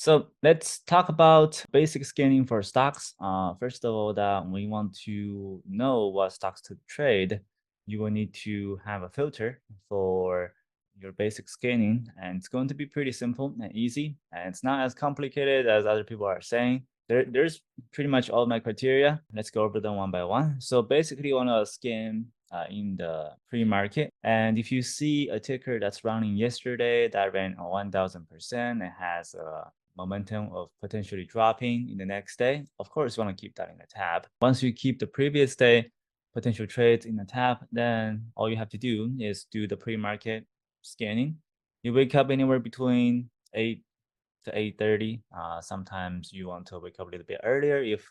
So let's talk about basic scanning for stocks. First of all, that when you want to know what stocks to trade, you will need to have a filter for your basic scanning, and it's going to be pretty simple and easy, and it's not as complicated as other people are saying. There's pretty much all my criteria. Let's go over them one by one. So basically, you want to scan in the pre-market, and if you see a ticker that's running yesterday that ran on 1,000%, it has a momentum of potentially dropping in the next day, of course, you want to keep that in the tab. Once you keep the previous day potential trades in the tab, then all you have to do is do the pre-market scanning. You wake up anywhere between 8 to 8:30. Sometimes you want to wake up a little bit earlier if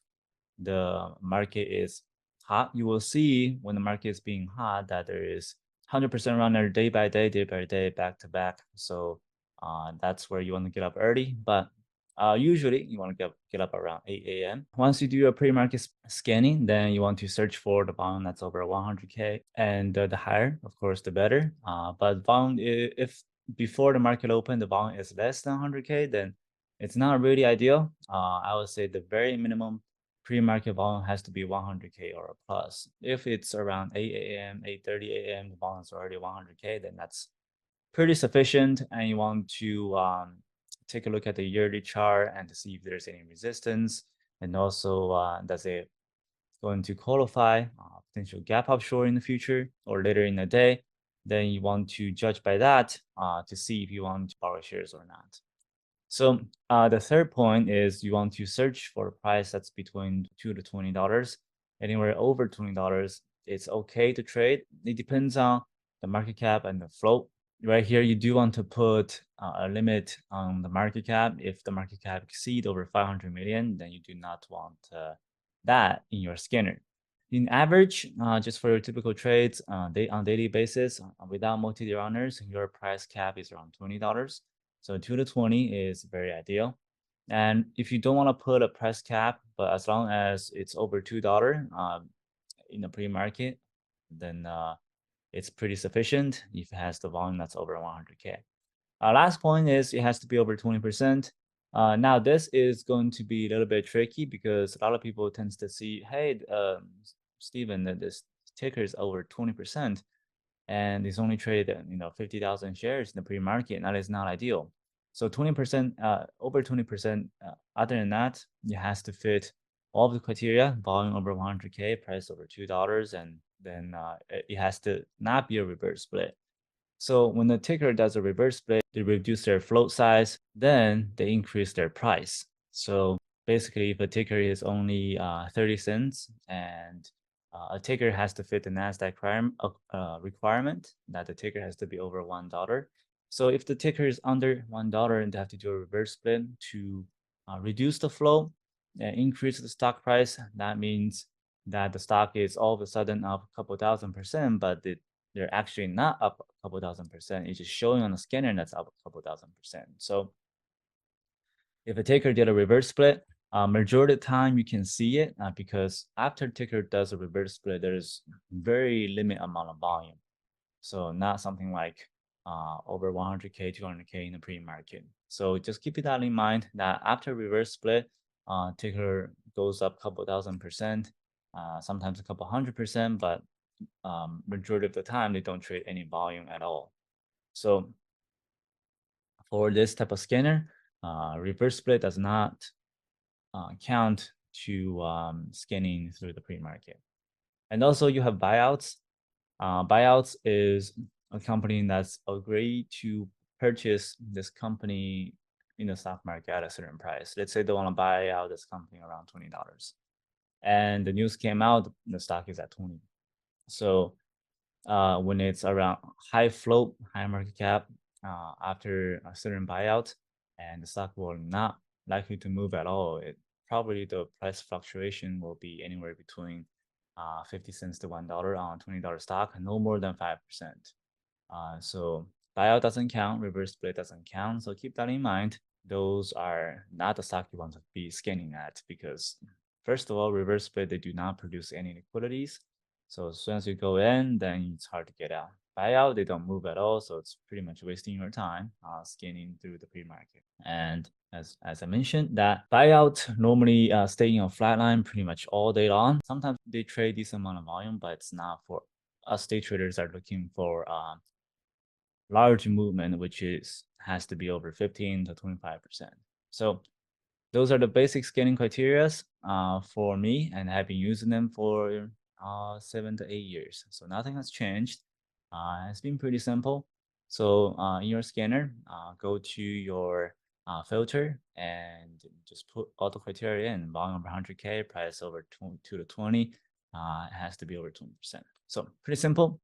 the market is hot. You will see when the market is being hot that there is 100% runner day by day, back to back. So that's where you want to get up early. But usually you want to get up around 8 a.m. Once you do your pre-market scanning, then you want to search for the volume that's over 100K. And the higher, of course, the better. But volume, if before the market open, the volume is less than 100K, then it's not really ideal. I would say the very minimum pre-market volume has to be 100K or plus. If it's around 8 a.m., 8:30 a.m., the volume is already 100K, then that's pretty sufficient. And you want to take a look at the yearly chart and to see if there's any resistance. And also, does it going to qualify potential gap up short in the future or later in the day? Then you want to judge by that to see if you want to borrow shares or not. So the third point is you want to search for a price that's between $2 to $20. Anywhere over $20, it's okay to trade. It depends on the market cap and the float. Right here, you do want to put a limit on the market cap. If the market cap exceeds over 500 million, then you do not want that in your scanner. In average, just for your typical trades, on daily basis, without multi-day runners, your price cap is around $20. So 2 to 20 is very ideal. And if you don't want to put a price cap, but as long as it's over $2 in the pre-market, then it's pretty sufficient if it has the volume that's over 100K. Last point is it has to be over 20%. Now this is going to be a little bit tricky because a lot of people tends to see, hey, Steven, that this ticker is over 20% and it's only traded 50,000 shares in the pre-market, and that is not ideal. So 20%, over 20%. Other than that, it has to fit all of the criteria: volume over 100K, price over $2, and then it has to not be a reverse split. So when the ticker does a reverse split, they reduce their float size, then they increase their price. So basically, if a ticker is only 30 cents and a ticker has to fit the NASDAQ requirement that the ticker has to be over $1. So if the ticker is under $1 and they have to do a reverse split to reduce the flow and increase the stock price, that means that the stock is all of a sudden up a couple thousand%, but they're actually not up a couple thousand%. It's just showing on the scanner that's up a couple thousand%. So if a ticker did a reverse split, majority of the time you can see it because after ticker does a reverse split, there's very limited amount of volume. So not something like over 100K, 200K in the pre-market. So just keep that in mind that after reverse split, ticker goes up a couple thousand%, sometimes a couple 100%, but majority of the time they don't trade any volume at all. So for this type of scanner, reverse split does not count to scanning through the pre-market. And also you have buyouts. Buyouts is a company that's agreed to purchase this company in the stock market at a certain price. Let's say they want to buy out this company around $20. And the news came out, the stock is at 20. So when it's around high float, high market cap, after a certain buyout, and the stock will not likely to move at all. Probably the price fluctuation will be anywhere between 50 cents to $1 on $20 stock, no more than 5%. So buyout doesn't count, reverse split doesn't count. So keep that in mind. Those are not the stock you want to be scanning at because first of all, reverse split, they do not produce any liquidities. So as soon as you go in, then it's hard to get out. buyout, they don't move at all. So it's pretty much wasting your time scanning through the pre-market. And as I mentioned, that buyout normally stay in a flat line pretty much all day long. Sometimes they trade this amount of volume, but it's not for us day traders are looking for large movement, which has to be over 15 to 25%. So those are the basic scaling criterias for me, and I've been using them for 7 to 8 years. So nothing has changed. It's been pretty simple. So in your scanner, go to your filter and just put all the criteria in. Volume over 100K, price over 2 to 20. It has to be over 20%. So pretty simple.